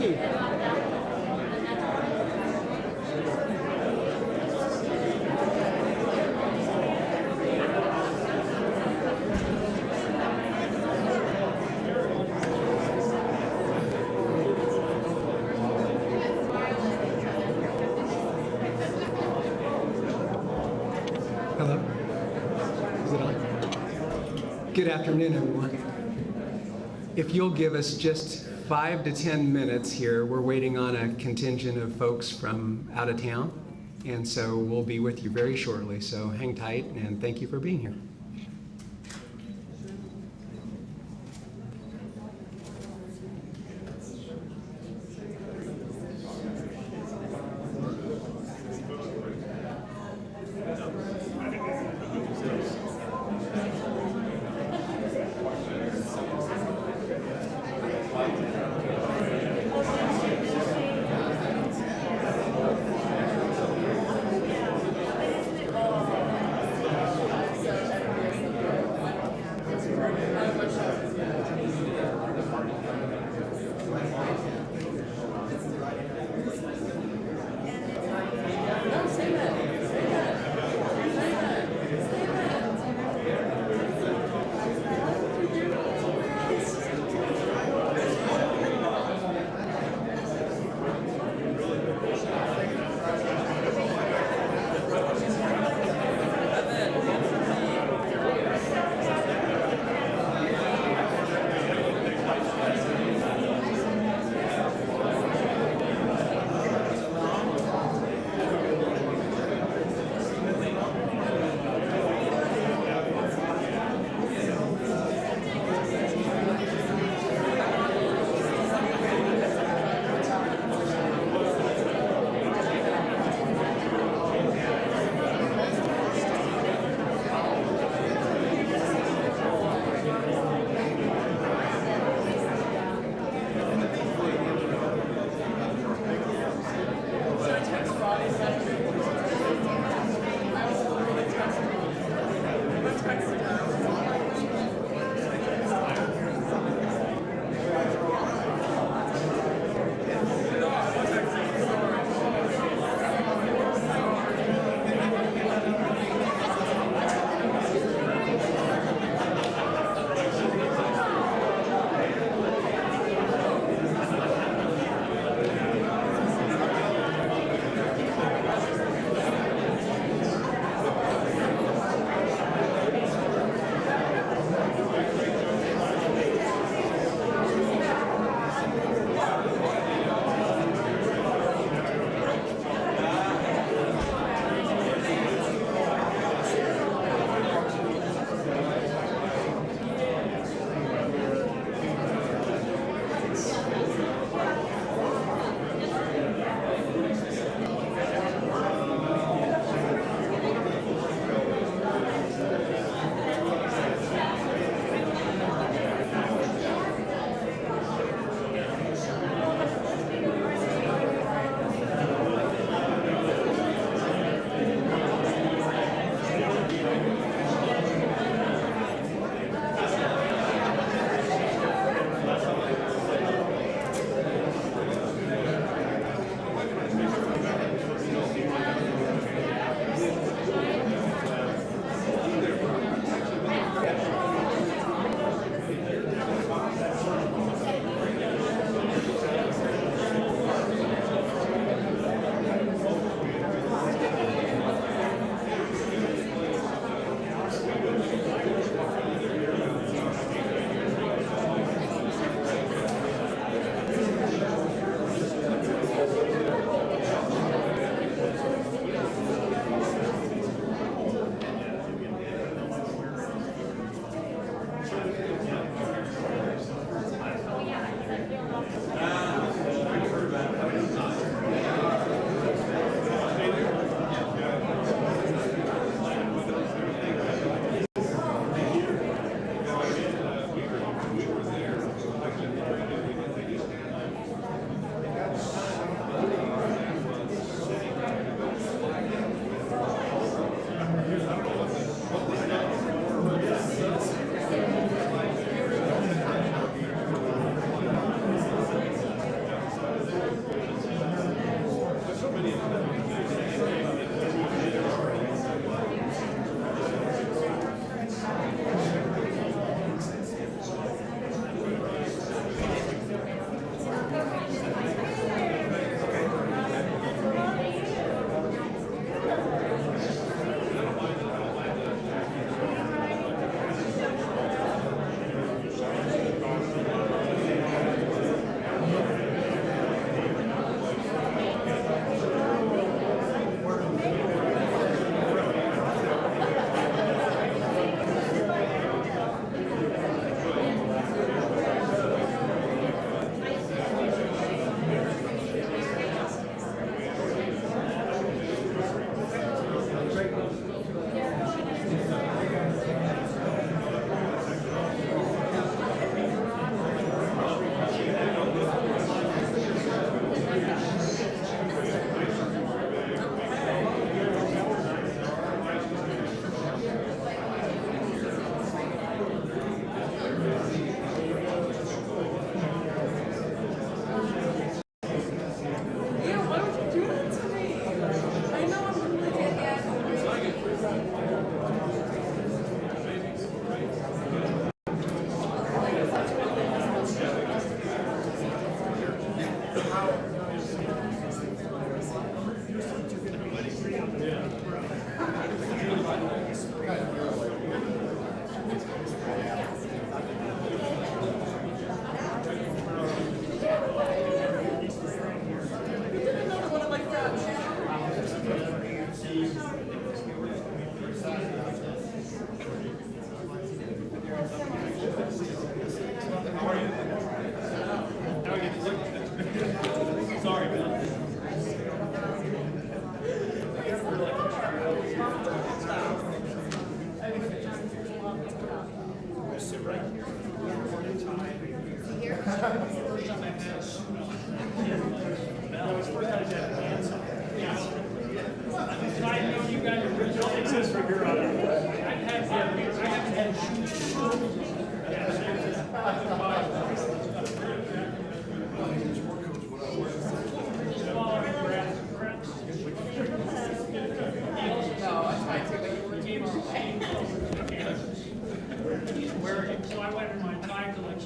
Hello? Is it on? Good afternoon, everyone. If you'll give us just 5 to 10 minutes here, we're waiting on a contingent of folks from out of town, and so we'll be with you very shortly. So hang tight, and thank you for being here.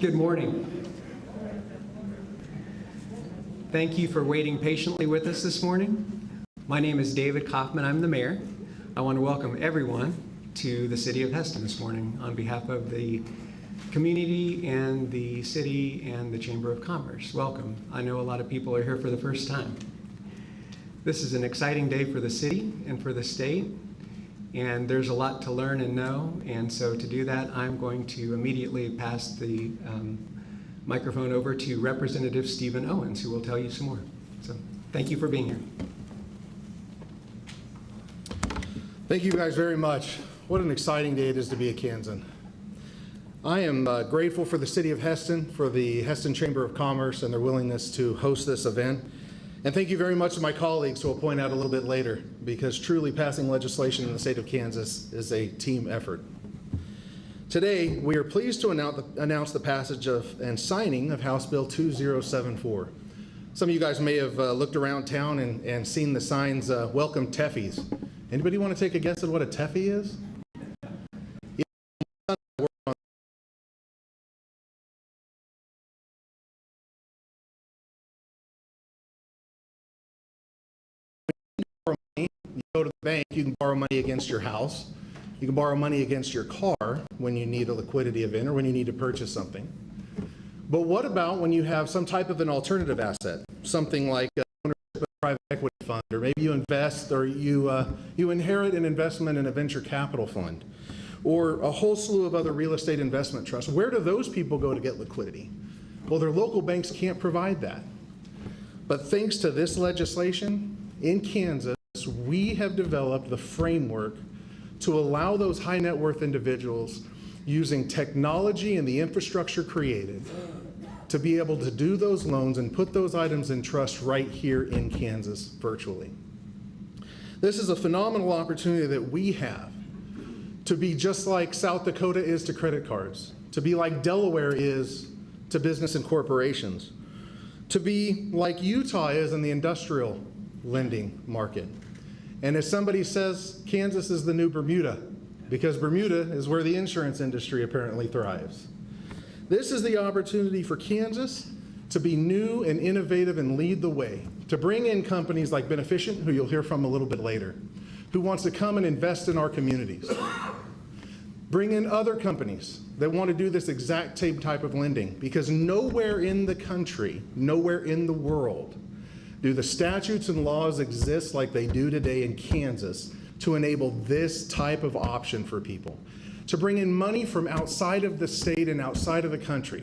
Good morning. Thank you for waiting patiently with us this morning. My name is David Kaufman. I'm the mayor. I want to welcome everyone to the city of Hesston this morning on behalf of the community and the city and the Chamber of Commerce. Welcome. I know a lot of people are here for the first time. This is an exciting day for the city and for the state, and there's a lot to learn and know, and so to do that, I'm going to immediately pass the microphone over to Representative Stephen Owens, who will tell you some more. So thank you for being here. Thank you guys very much. What an exciting day it is to be a Kansan. I am grateful for the city of Hesston, for the Hesston Chamber of Commerce and their willingness to host this event. And thank you very much to my colleagues who will point out a little bit later, because truly passing legislation in the state of Kansas is a team effort. Today, we are pleased to announce the passage of and signing of House Bill 2074. Some of you guys may have looked around town and seen the signs, welcome Teffies. Anybody want to take a guess at what a Teffie is? You go to the bank, you can borrow money against your house. You can borrow money against your car when you need a liquidity event or when you need to purchase something. But what about when you have some type of an alternative asset, something like ownership of a private equity fund, or maybe you invest or you inherit an investment in a venture capital fund, or a whole slew of other real estate investment trusts? Where do those people go to get liquidity? Well, their local banks can't provide that. But thanks to this legislation in Kansas, we have developed the framework to allow those high net worth individuals, using technology and the infrastructure created, to be able to do those loans and put those items in trust right here in Kansas virtually. This is a phenomenal opportunity that we have to be just like South Dakota is to credit cards, to be like Delaware is to business and corporations, to be like Utah is in the industrial lending market. And as somebody says, Kansas is the new Bermuda, because Bermuda is where the insurance industry apparently thrives. This is the opportunity for Kansas to be new and innovative and lead the way, to bring in companies like Beneficient, who you'll hear from a little bit later, who wants to come and invest in our communities. Bring in other companies that want to do this exact same type of lending, because nowhere in the country, nowhere in the world, do the statutes and laws exist like they do today in Kansas to enable this type of option for people, to bring in money from outside of the state and outside of the country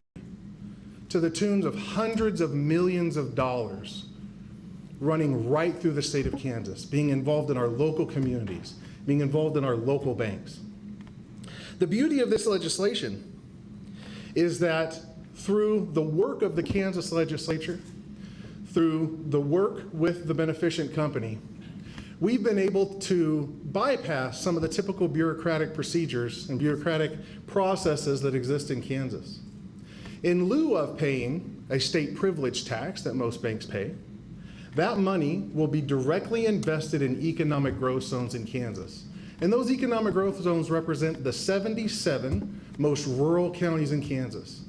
to the tunes of hundreds of millions of dollars running right through the state of Kansas, being involved in our local communities, being involved in our local banks. The beauty of this legislation is that through the work of the Kansas legislature, through the work with the Beneficient company, we've been able to bypass some of the typical bureaucratic procedures and bureaucratic processes that exist in Kansas. In lieu of paying a state privilege tax that most banks pay, that money will be directly invested in economic growth zones in Kansas. And those economic growth zones represent the 77 most rural counties in Kansas.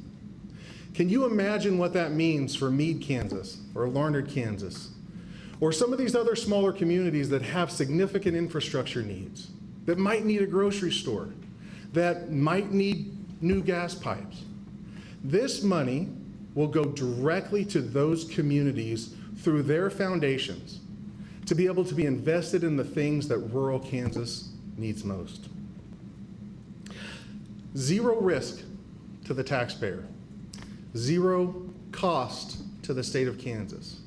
Can you imagine what that means for Meade, Kansas, or Larned, Kansas, or some of these other smaller communities that have significant infrastructure needs, that might need a grocery store, that might need new gas pipes? This money will go directly to those communities through their foundations to be able to be invested in the things that rural Kansas needs most. Zero risk to the taxpayer. Zero cost to the state of Kansas.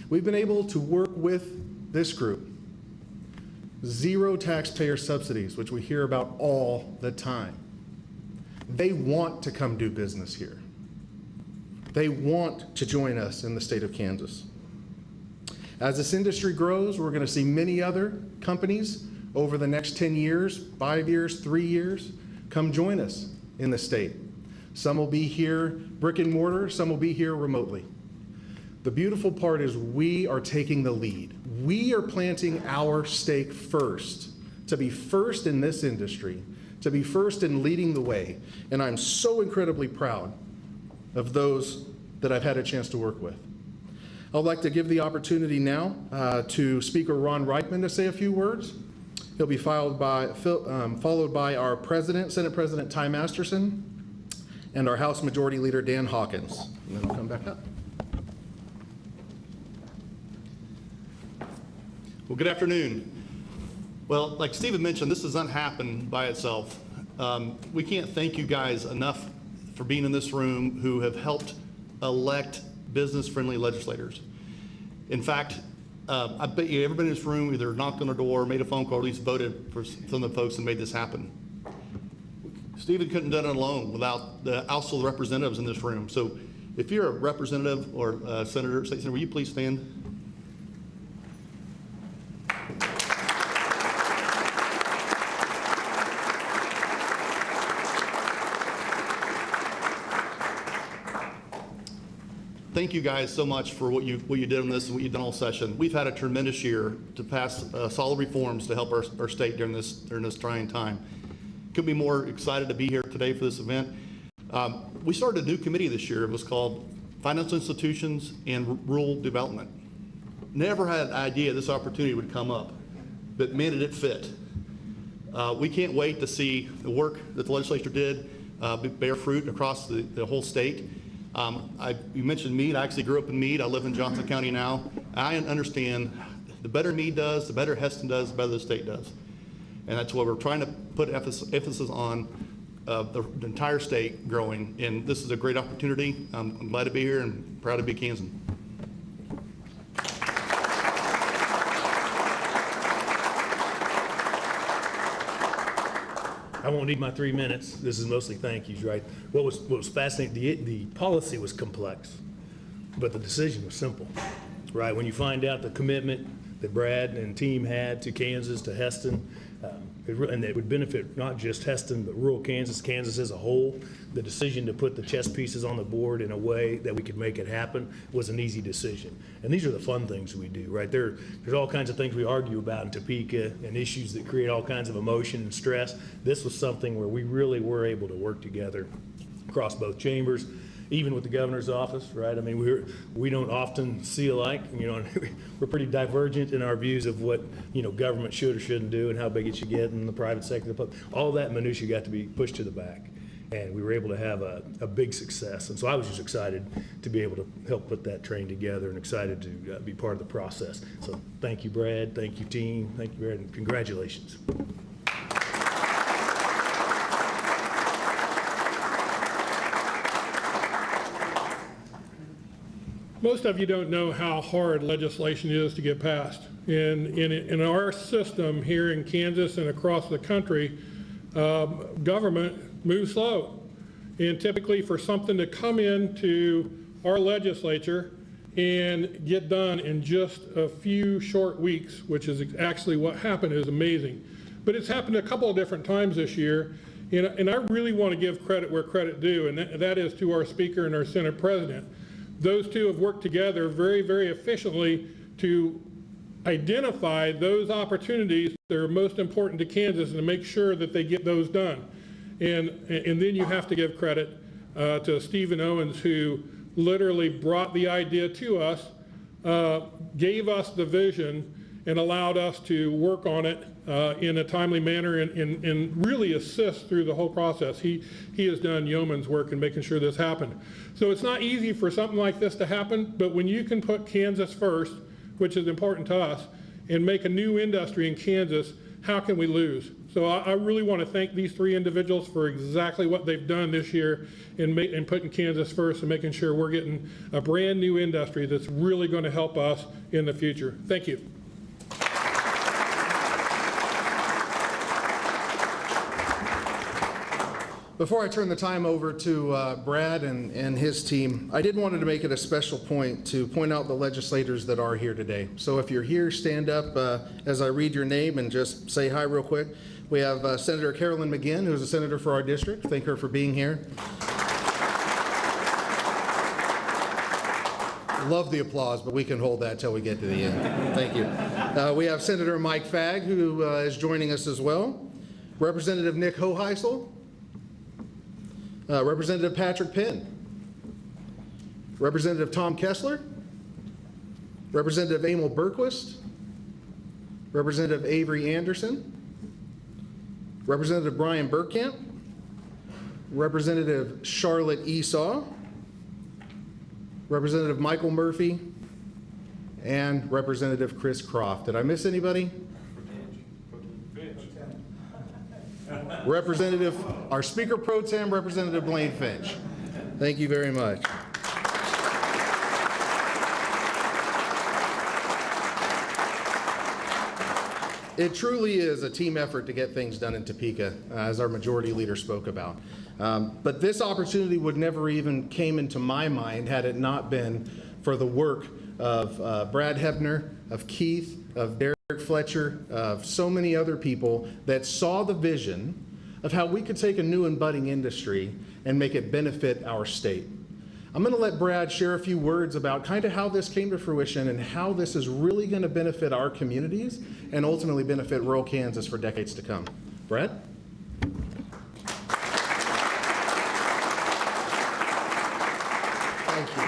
We've been able to work with this group. Zero taxpayer subsidies, which we hear about all the time. They want to come do business here. They want to join us in the state of Kansas. As this industry grows, we're going to see many other companies over the next 10 years, 5 years, 3 years, come join us in the state. Some will be here brick and mortar, some will be here remotely. The beautiful part is we are taking the lead. We are planting our stake first, to be first in this industry, to be first in leading the way. And I'm so incredibly proud of those that I've had a chance to work with. I'd like to give the opportunity now to Speaker Ron Reichman to say a few words. He'll be followed by our President, Senate President Ty Masterson, and our House Majority Leader Dan Hawkins. And then we'll come back up. Well, good afternoon. Well, like Stephen mentioned, this does not happen by itself. We can't thank you guys enough for being in this room who have helped elect business-friendly legislators. In fact, I bet you everybody in this room either knocked on a door, made a phone call, or at least voted for some of the folks that made this happen. Stephen couldn't have done it alone without also the representatives in this room. So if you're a representative or a senator, state senator, will you please stand? Thank you guys so much for what you did on this and what you've done all session. We've had a tremendous year to pass solid reforms to help our state during this trying time. Couldn't be more excited to be here today for this event. We started a new committee this year. It was called Financial Institutions and Rural Development. Never had an idea this opportunity would come up, but man, did it fit. We can't wait to see the work that the legislature did bear fruit across the whole state. You mentioned Meade. I actually grew up in Meade. I live in Johnson County now. I understand the better Meade does, the better Hesston does, the better the state does. And that's what we're trying to put emphasis on, the entire state growing. And this is a great opportunity. I'm glad to be here and proud to be Kansan. I won't need my 3 minutes. This is mostly thank yous, right? What was fascinating, the policy was complex, but the decision was simple, right? When you find out the commitment that Brad and team had to Kansas, to Hesston, and it would benefit not just Hesston, but rural Kansas, Kansas as a whole. The decision to put the chess pieces on the board in a way that we could make it happen was an easy decision. And these are the fun things we do, right? There's all kinds of things we argue about in Topeka and issues that create all kinds of emotion and stress. This was something where we really were able to work together across both chambers, even with the governor's office, right? I mean, we don't often see alike, we're pretty divergent in our views of what, government should or shouldn't do and how big it should get in the private sector. All that minutia got to be pushed to the back, and we were able to have a big success. And so I was just excited to be able to help put that train together and excited to be part of the process. So thank you, Brad. Thank you, team. Thank you, Brad, and congratulations. Most of you don't know how hard legislation is to get passed. In our system here in Kansas and across the country, government moves slow. And typically for something to come into our legislature and get done in just a few short weeks, which is actually what happened, is amazing. But it's happened a couple of different times this year. And I really want to give credit where credit due, and that is to our Speaker and our Senate President. Those two have worked together very, very efficiently to identify those opportunities that are most important to Kansas and to make sure that they get those done. And then you have to give credit to Stephen Owens, who literally brought the idea to us, gave us the vision, and allowed us to work on it in a timely manner and really assist through the whole process. He has done yeoman's work in making sure this happened. So it's not easy for something like this to happen, but when you can put Kansas first, which is important to us, and make a new industry in Kansas, how can we lose? So I really want to thank these three individuals for exactly what they've done this year in putting Kansas first and making sure we're getting a brand new industry that's really going to help us in the future. Thank you. Before I turn the time over to Brad and his team, I did want to make it a special point to point out the legislators that are here today. So if you're here, stand up as I read your name and just say hi real quick. We have Senator Carolyn McGinn, who's a senator for our district. Thank her for being here. Love the applause, but we can hold that till we get to the end. Thank you. We have Senator Mike Fagg, who is joining us as well. Representative Nick Hoheisel. Representative Patrick Penn. Representative Tom Kessler, Representative Emil Berquist, Representative Avery Anderson, Representative Brian Burkamp, Representative Charlotte Esau, Representative Michael Murphy, and Representative Chris Croft. Did I miss anybody? Our Speaker Pro Tem, Representative Blaine Finch. Thank you very much. It truly is a team effort to get things done in Topeka, as our majority leader spoke about. But this opportunity would never even came into my mind had it not been for the work of Brad Hebner, of Keith, of Derek Fletcher, of so many other people that saw the vision of how we could take a new and budding industry and make it benefit our state. I'm going to let Brad share a few words about kind of how this came to fruition and how this is really going to benefit our communities and ultimately benefit rural Kansas for decades to come. Brad? Thank you.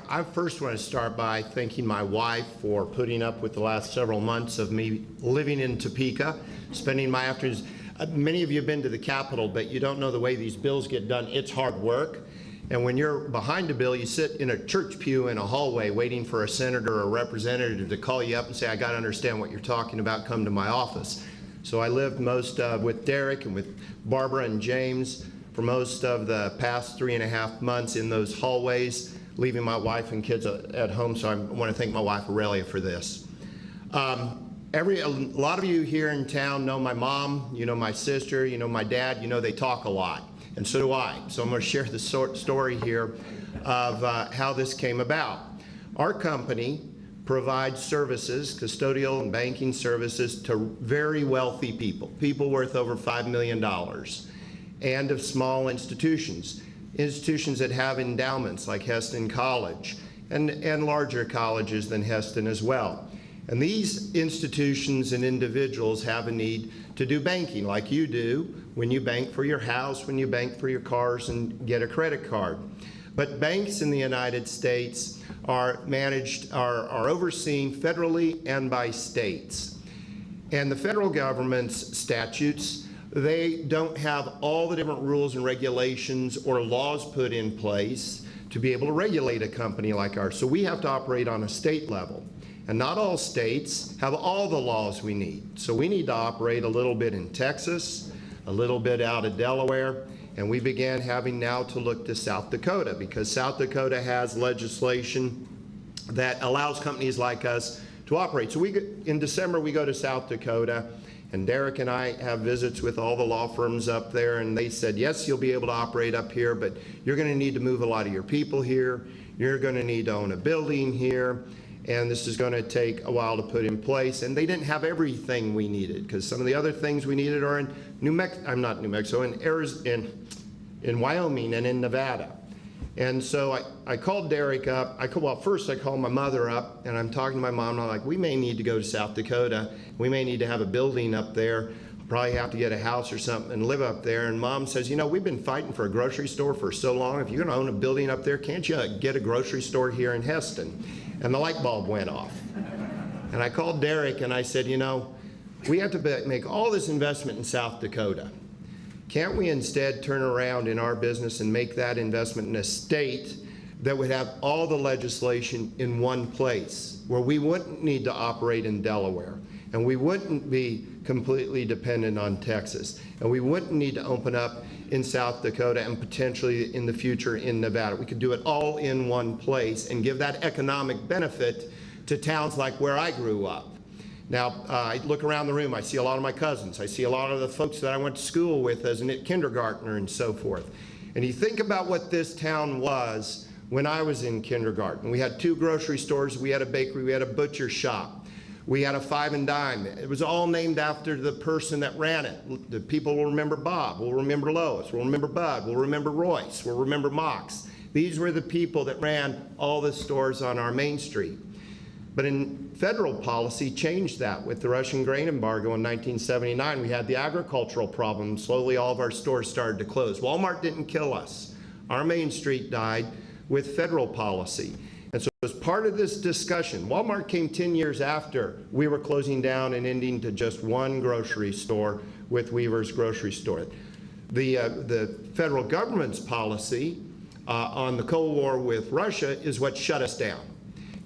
I first want to start by thanking my wife for putting up with the last several months of me living in Topeka, spending my afternoons. Many of you have been to the Capitol, but you don't know the way these bills get done. It's hard work. And when you're behind a bill, you sit in a church pew in a hallway waiting for a senator or a representative to call you up and say, I got to understand what you're talking about, come to my office. So I lived most with Derek and with Barbara and James for most of the past 3.5 months in those hallways, leaving my wife and kids at home. So I want to thank my wife, Aurelia, for this. A lot of you here in town know my mom, you know my sister, you know my dad, you know they talk a lot. And so do I. So I'm going to share the story here of how this came about. Our company provides services, custodial and banking services, to very wealthy people, people worth over $5 million, and of small institutions that have endowments like Hesston College, and larger colleges than Hesston as well. And these institutions and individuals have a need to do banking like you do when you bank for your house, when you bank for your cars and get a credit card. But banks in the United States are overseen federally and by states. And the federal government's statutes, they don't have all the different rules and regulations or laws put in place to be able to regulate a company like ours. So we have to operate on a state level. And not all states have all the laws we need. So we need to operate a little bit in Texas, a little bit out of Delaware, and we began having now to look to South Dakota, because South Dakota has legislation that allows companies like us to operate. So in December, we go to South Dakota, and Derek and I have visits with all the law firms up there, and they said, yes, you'll be able to operate up here, but you're going to need to move a lot of your people here. You're going to need to own a building here. And this is going to take a while to put in place. And they didn't have everything we needed, because some of the other things we needed are in in Wyoming and in Nevada. And so I called Derek up. First I called my mother up, and I'm talking to my mom, and I'm like, we may need to go to South Dakota. We may need to have a building up there. I'll probably have to get a house or something and live up there. And Mom says, you know, we've been fighting for a grocery store for so long. If you're going to own a building up there, can't you get a grocery store here in Hesston? And the light bulb went off. And I called Derek and I said, you know, we have to make all this investment in South Dakota. Can't we instead turn around in our business and make that investment in a state that would have all the legislation in one place, where we wouldn't need to operate in Delaware, and we wouldn't be completely dependent on Texas, and we wouldn't need to open up in South Dakota and potentially in the future in Nevada. We could do it all in one place and give that economic benefit to towns like where I grew up. Now, I look around the room, I see a lot of my cousins, I see a lot of the folks that I went to school with as a kindergartner and so forth. And you think about what this town was when I was in kindergarten. We had 2 grocery stores, we had a bakery, we had a butcher shop. We had a 5 and dime. It was all named after the person that ran it. The people will remember Bob, will remember Lois, will remember Bud, will remember Royce, will remember Mox. These were the people that ran all the stores on our main street. But in federal policy changed that with the Russian grain embargo in 1979. We had the agricultural problem. Slowly all of our stores started to close. Walmart didn't kill us. Our main street died, with federal policy. And so as part of this discussion, Walmart came 10 years after we were closing down and ending to just one grocery store with Weaver's Grocery Store. The federal government's policy on the Cold War with Russia is what shut us down.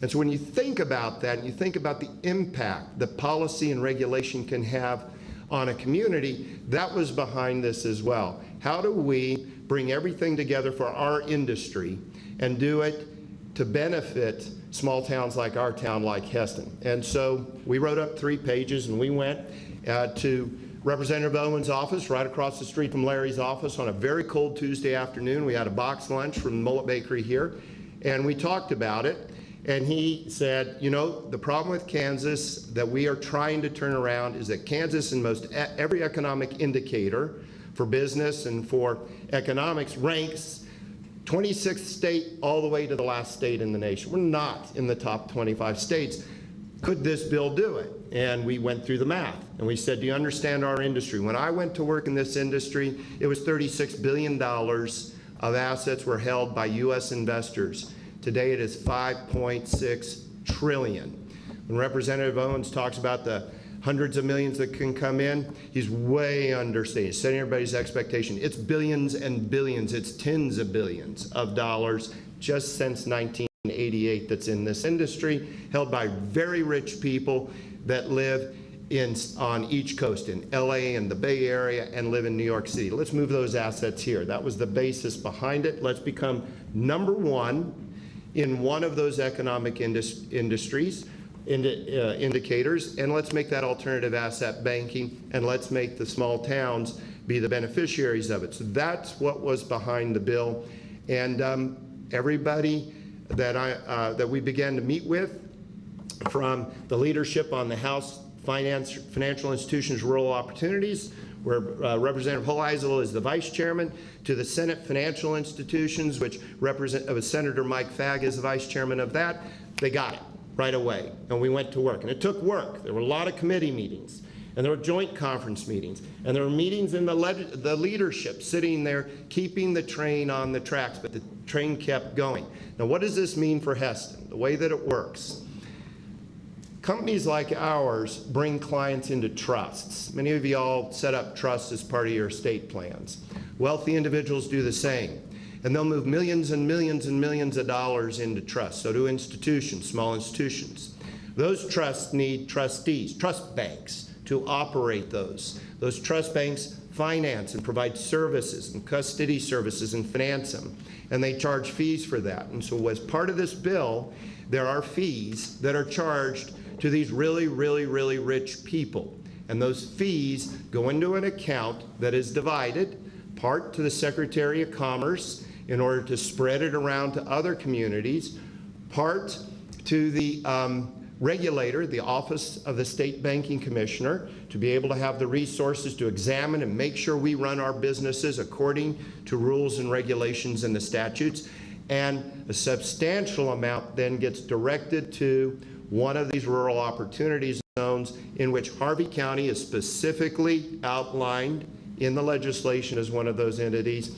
And so when you think about that, and you think about the impact that policy and regulation can have on a community, that was behind this as well. How do we bring everything together for our industry and do it to benefit small towns like our town, like Hesston? And so we wrote up 3 pages, and we went to Representative Owen's office, right across the street from Larry's office, on a very cold Tuesday afternoon. We had a box lunch from the Mullet Bakery here, and we talked about it. And he said, you know, the problem with Kansas that we are trying to turn around is that Kansas, in most every economic indicator for business and for economics, ranks 26th state all the way to the last state in the nation. We're not in the top 25 states. Could this bill do it? And we went through the math, and we said, do you understand our industry? When I went to work in this industry, it was $36 billion of assets were held by U.S. investors. Today it is $5.6 trillion. When Representative Owens talks about the hundreds of millions that can come in, he's way understated, setting everybody's expectation. It's billions and billions, it's tens of billions of dollars just since 1988 that's in this industry, held by very rich people that live on each coast, in LA and the Bay Area, and live in New York City. Let's move those assets here. That was the basis behind it. Let's become #1 in one of those economic industries, indicators, and let's make that alternative asset banking, and let's make the small towns be the beneficiaries of it. So that's what was behind the bill. And everybody that we began to meet with, from the leadership on the House Financial Institutions Rural Opportunities, where Representative Hoheisel is the vice chairman, to the Senate Financial Institutions, which Senator Mike Fagg is the vice chairman of that. They got it right away, and we went to work. And it took work. There were a lot of committee meetings, and there were joint conference meetings, and there were meetings in the leadership sitting there keeping the train on the tracks, but the train kept going. Now, what does this mean for Hesston? The way that it works. Companies like ours bring clients into trusts. Many of you all set up trusts as part of your estate plans. Wealthy individuals do the same. And they'll move millions and millions and millions of dollars into trusts. So do institutions, small institutions. Those trusts need trustees, trust banks, to operate those. Those trust banks finance and provide services and custody services and finance them. And they charge fees for that. And so as part of this bill, there are fees that are charged to these really, really, really rich people. And those fees go into an account that is divided, part to the Secretary of Commerce in order to spread it around to other communities, part to the regulator, the Office of the State Banking Commissioner, to be able to have the resources to examine and make sure we run our businesses according to rules and regulations and the statutes. And a substantial amount then gets directed to one of these rural opportunity zones, in which Harvey County is specifically outlined in the legislation as one of those entities.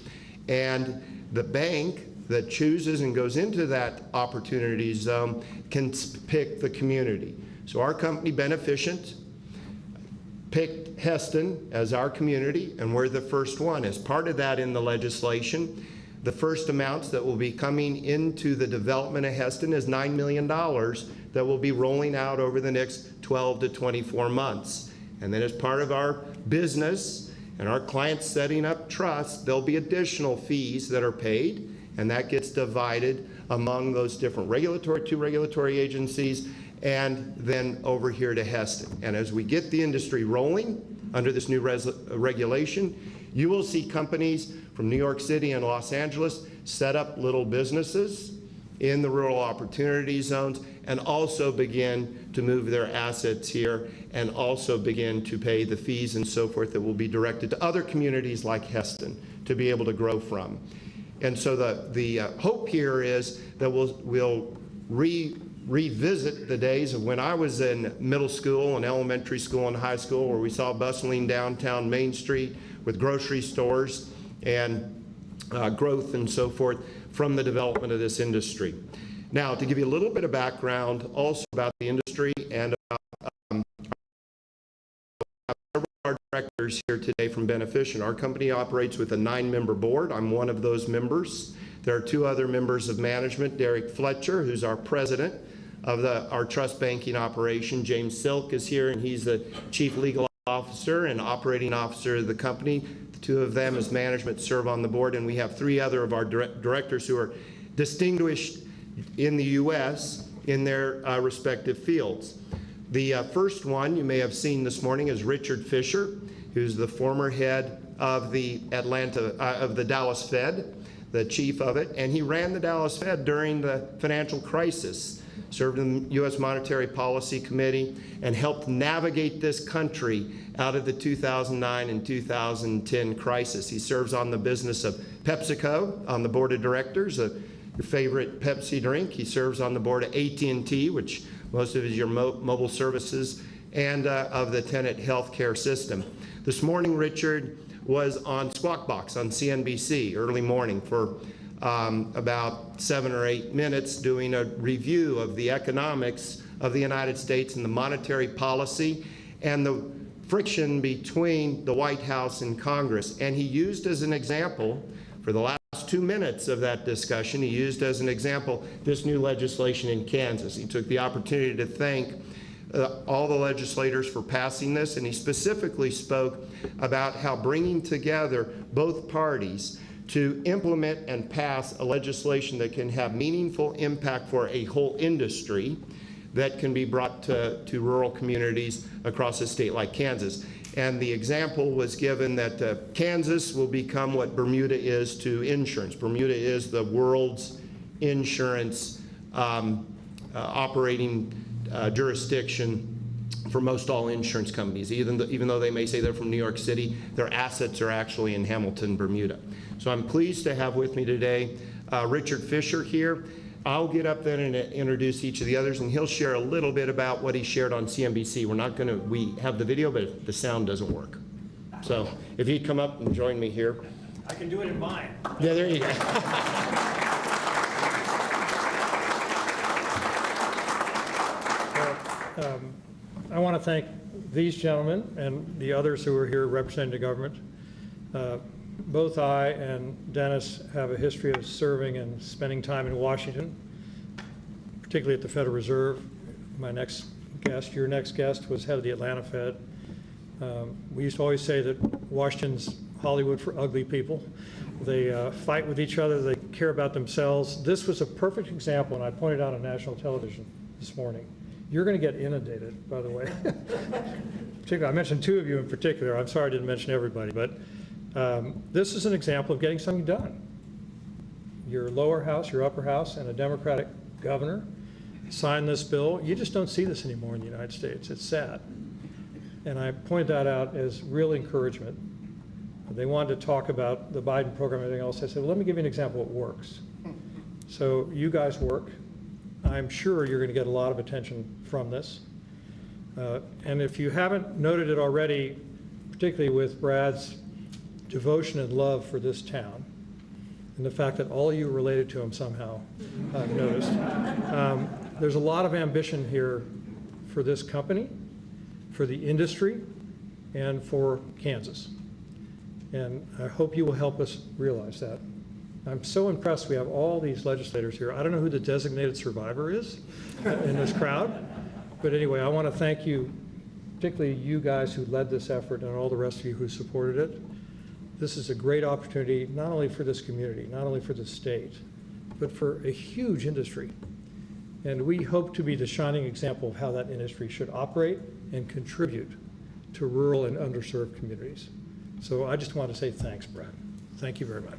And the bank that chooses and goes into that opportunity zone can pick the community. So our company, Beneficient, picked Hesston as our community, and we're the first one. As part of that in the legislation, the first amounts that will be coming into the development of Hesston is $9 million that will be rolling out over the next 12 to 24 months. And then as part of our business and our clients setting up trusts, there'll be additional fees that are paid, and that gets divided among those different two regulatory agencies, and then over here to Hesston. And as we get the industry rolling under this new regulation, you will see companies from New York City and Los Angeles set up little businesses in the rural opportunity zones, and also begin to move their assets here, and also begin to pay the fees and so forth that will be directed to other communities like Hesston to be able to grow from. And so the hope here is that we'll revisit the days of when I was in middle school and elementary school and high school, where we saw bustling downtown Main Street with grocery stores and growth and so forth from the development of this industry. Now, to give you a little bit of background also about the industry and about several of our directors here today from Beneficient. Our company operates with a 9-member board. I'm one of those members. There are 2 other members of management, Derek Fletcher, who's our president of our trust banking operation. James Silk is here, and he's the chief legal officer and operating officer of the company. The 2 of them as management serve on the board, and we have 3 other of our directors who are distinguished in the U.S. in their respective fields. The first one you may have seen this morning is Richard Fisher, who's the former head of the Dallas Fed, the chief of it, and he ran the Dallas Fed during the financial crisis, served in the U.S. Monetary Policy Committee, and helped navigate this country out of the 2009 and 2010 crisis. He serves on the business of PepsiCo, on the board of directors, your favorite Pepsi drink. He serves on the board of AT&T, which most of it is your mobile services, and of the Tenet healthcare system. This morning, Richard was on Squawk Box on CNBC early morning for about 7 or 8 minutes doing a review of the economics of the United States and the monetary policy and the friction between the White House and Congress. And he used as an example, for the last 2 minutes of that discussion, he used as an example this new legislation in Kansas. He took the opportunity to thank all the legislators for passing this, and he specifically spoke about how bringing together both parties to implement and pass a legislation that can have meaningful impact for a whole industry that can be brought to rural communities across a state like Kansas. And the example was given that Kansas will become what Bermuda is to insurance. Bermuda is the world's insurance operating jurisdiction for most all insurance companies. Even though they may say they're from New York City, their assets are actually in Hamilton, Bermuda. So I'm pleased to have with me today Richard Fisher here. I'll get up then and introduce each of the others, and he'll share a little bit about what he shared on CNBC. We have the video, but the sound doesn't work. So if he'd come up and join me here. I can do it in mine. Yeah, there you go. I want to thank these gentlemen and the others who are here representing the government. Both I and Dennis have a history of serving and spending time in Washington, particularly at the Federal Reserve. My next guest, your next guest, was head of the Atlanta Fed. We used to always say that Washington's Hollywood for ugly people. They fight with each other, they care about themselves. This was a perfect example, and I pointed out on national television this morning. You're going to get inundated, by the way. Particularly, I mentioned 2 of you in particular. I'm sorry I didn't mention everybody, but this is an example of getting something done. Your lower house, your upper house, and a Democratic governor signed this bill. You just don't see this anymore in the United States. It's sad. And I point that out as real encouragement. They wanted to talk about the Biden program and everything else. I said, well, let me give you an example that works. So you guys work. I'm sure you're going to get a lot of attention from this. And if you haven't noted it already, particularly with Brad's devotion and love for this town, and the fact that all of you are related to him somehow, I've noticed, there's a lot of ambition here for this company, for the industry, and for Kansas. And I hope you will help us realize that. I'm so impressed we have all these legislators here. I don't know who the designated survivor is in this crowd, but anyway, I want to thank you, particularly you guys who led this effort and all the rest of you who supported it. This is a great opportunity, not only for this community, not only for the state, but for a huge industry. And we hope to be the shining example of how that industry should operate and contribute to rural and underserved communities. So I just want to say thanks, Brad. Thank you very much.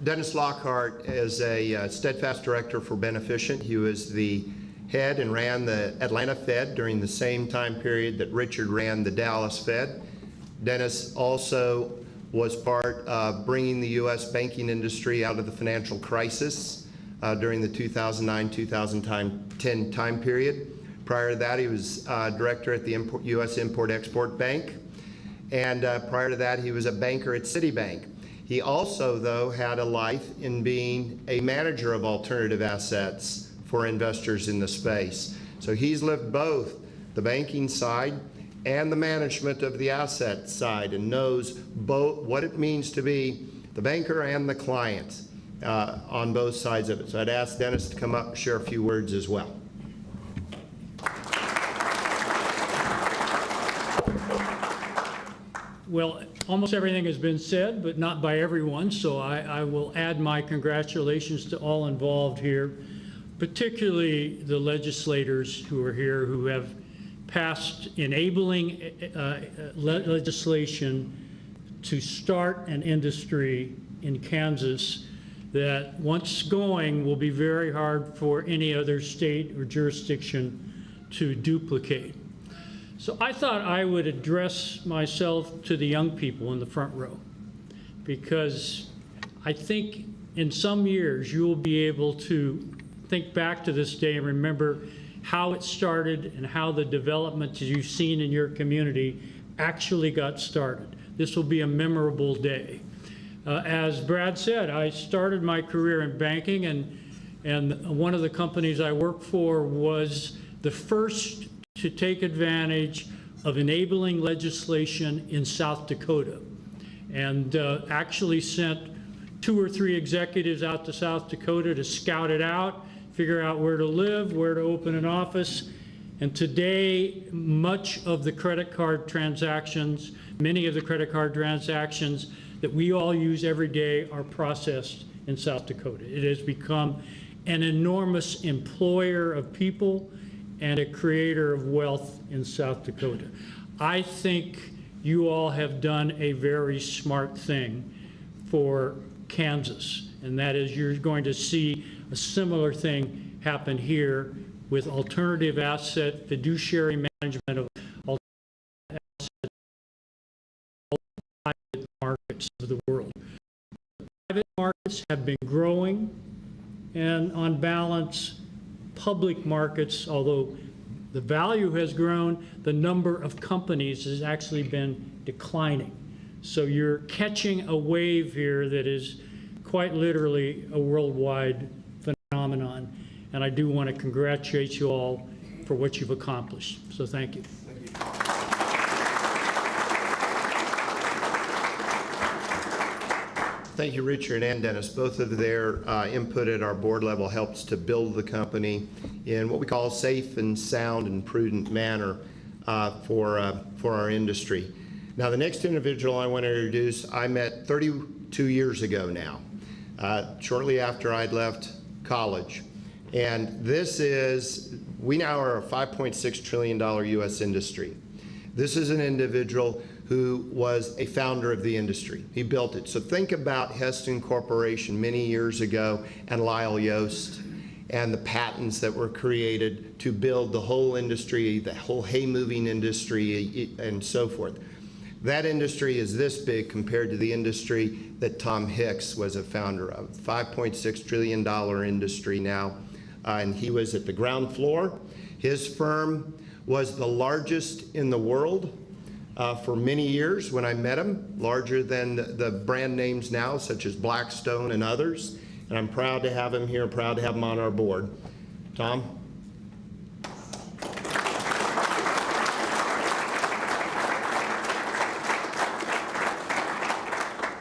Dennis Lockhart is a steadfast director for Beneficient. He was the head and ran the Atlanta Fed during the same time period that Richard ran the Dallas Fed. Dennis also was part of bringing the U.S. banking industry out of the financial crisis during the 2009-2010 time period. Prior to that, he was director at the U.S. Import-Export Bank. And prior to that, he was a banker at Citibank. He also, though, had a life in being a manager of alternative assets for investors in the space. So he's lived both the banking side and the management of the asset side, and knows both what it means to be the banker and the client on both sides of it. So I'd ask Dennis to come up and share a few words as well. Well, almost everything has been said, but not by everyone, so I will add my congratulations to all involved here, particularly the legislators who are here who have passed enabling legislation to start an industry in Kansas that, once going, will be very hard for any other state or jurisdiction to duplicate. So I thought I would address myself to the young people in the front row, because I think in some years you will be able to think back to this day and remember how it started and how the developments you've seen in your community actually got started. This will be a memorable day. As Brad said, I started my career in banking, and one of the companies I worked for was the first to take advantage of enabling legislation in South Dakota, and actually sent 2 or 3 executives out to South Dakota to scout it out, figure out where to live, where to open an office. And today, much of the credit card transactions, many of the credit card transactions that we all use every day are processed in South Dakota. It has become an enormous employer of people and a creator of wealth in South Dakota. I think you all have done a very smart thing for Kansas, and that is you're going to see a similar thing happen here with alternative asset fiduciary management of alternative assets in all private markets of the world. Private markets have been growing, and on balance, public markets, although the value has grown, the number of companies has actually been declining. So you're catching a wave here that is quite literally a worldwide phenomenon. And I do want to congratulate you all for what you've accomplished. So thank you. Thank you, Richard and Dennis. Both of their input at our board level helps to build the company in what we call a safe and sound and prudent manner for our industry. Now, the next individual I want to introduce, I met 32 years ago now, shortly after I'd left college. And this is, we now are a $5.6 trillion U.S. industry. This is an individual who was a founder of the industry. He built it. So think about Hesston Corporation many years ago and Lyle Yost and the patents that were created to build the whole industry, the whole hay moving industry, and so forth. That industry is this big compared to the industry that Tom Hicks was a founder of. $5.6 trillion industry now, and he was at the ground floor. His firm was the largest in the world for many years when I met him, larger than the brand names now, such as Blackstone and others. And I'm proud to have him here, proud to have him on our board. Tom?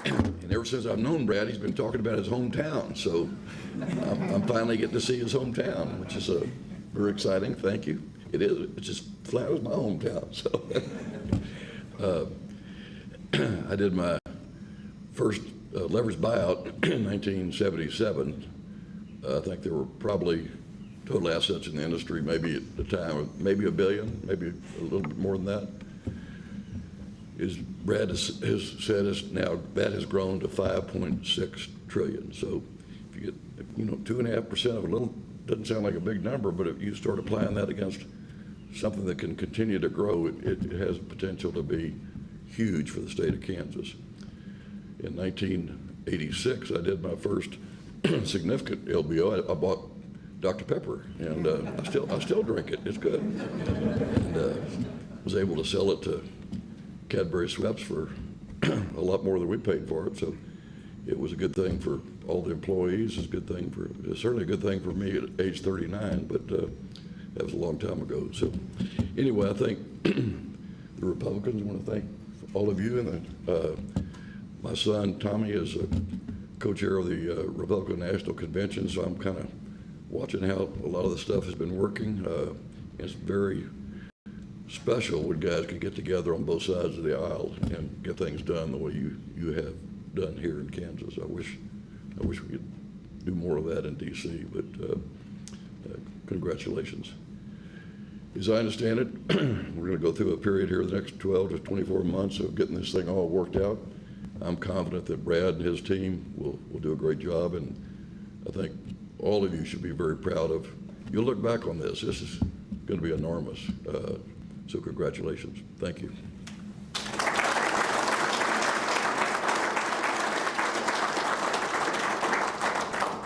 And ever since I've known Brad, he's been talking about his hometown. So I'm finally getting to see his hometown, which is very exciting. Thank you. It is. It's just flat as my hometown. So I did my first leveraged buyout in 1977. I think there were probably total assets in the industry, maybe at the time, maybe $1 billion, maybe a little bit more than that. As Brad has said, now that has grown to 5.6 trillion. So if you get, 2.5% of a little, doesn't sound like a big number, but if you start applying that against something that can continue to grow, it has potential to be huge for the state of Kansas. In 1986, I did my first significant LBO. I bought Dr. Pepper, and I still drink it. It's good. And was able to sell it to Cadbury Schweppes for a lot more than we paid for it. So it was a good thing for all the employees. It's certainly a good thing for me at age 39, but that was a long time ago. So anyway, I think the Republicans want to thank all of you, and my son Tommy is a co-chair of the Republican National Convention, so I'm kind of watching how a lot of the stuff has been working. It's very special when guys can get together on both sides of the aisle and get things done the way you have done here in Kansas. I wish we could do more of that in D.C., but congratulations. As I understand it, we're going to go through a period here the next 12 to 24 months of getting this thing all worked out. I'm confident that Brad and his team will do a great job, and I think all of you should be very proud of. You'll look back on this. This is going to be enormous. So congratulations. Thank you.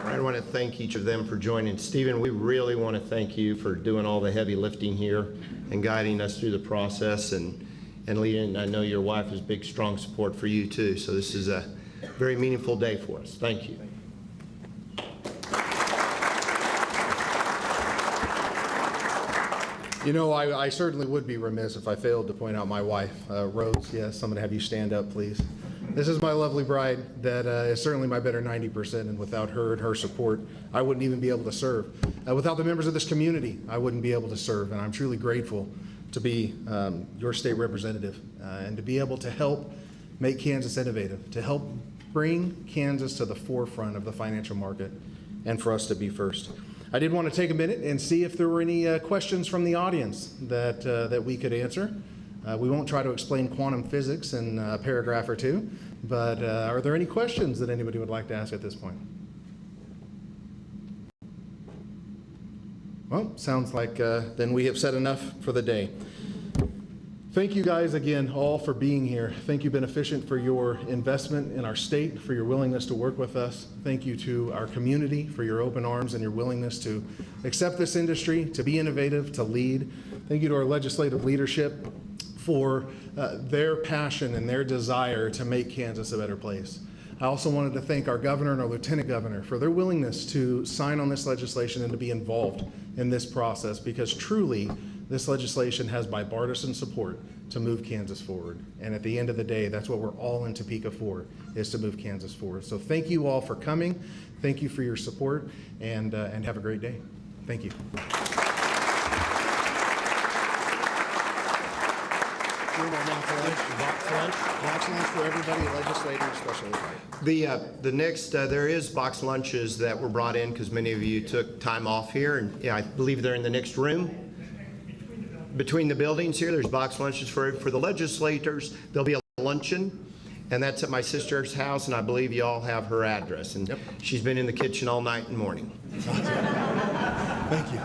I want to thank each of them for joining. Stephen, we really want to thank you for doing all the heavy lifting here and guiding us through the process and leading. I know your wife has big, strong support for you too. So this is a very meaningful day for us. Thank you. You know, I certainly would be remiss if I failed to point out my wife, Rose. Yes, I'm going to have you stand up, please. This is my lovely bride that is certainly my better 90%, and without her and her support, I wouldn't even be able to serve. Without the members of this community, I wouldn't be able to serve, and I'm truly grateful to be your state representative and to be able to help make Kansas innovative, to help bring Kansas to the forefront of the financial market, and for us to be first. I did want to take a minute and see if there were any questions from the audience that we could answer. We won't try to explain quantum physics in a paragraph or two, but are there any questions that anybody would like to ask at this point? Well, sounds like then we have said enough for the day. Thank you guys again all for being here. Thank you, Beneficent, for your investment in our state, for your willingness to work with us. Thank you to our community for your open arms and your willingness to accept this industry, to be innovative, to lead. Thank you to our legislative leadership for their passion and their desire to make Kansas a better place. I also wanted to thank our governor and our lieutenant governor for their willingness to sign on this legislation and to be involved in this process, because truly this legislation has bipartisan support to move Kansas forward. And at the end of the day, that's what we're all in Topeka for, is to move Kansas forward. So thank you all for coming. Thank you for your support, and have a great day. Thank you. Box lunch for everybody, legislators, especially. The next, there is box lunches that were brought in because many of you took time off here, and yeah, I believe they're in the next room. Between the buildings here, there's box lunches for the legislators. There'll be a luncheon, and that's at my sister's house, and I believe you all have her address. And she's been in the kitchen all night and morning. Thank you.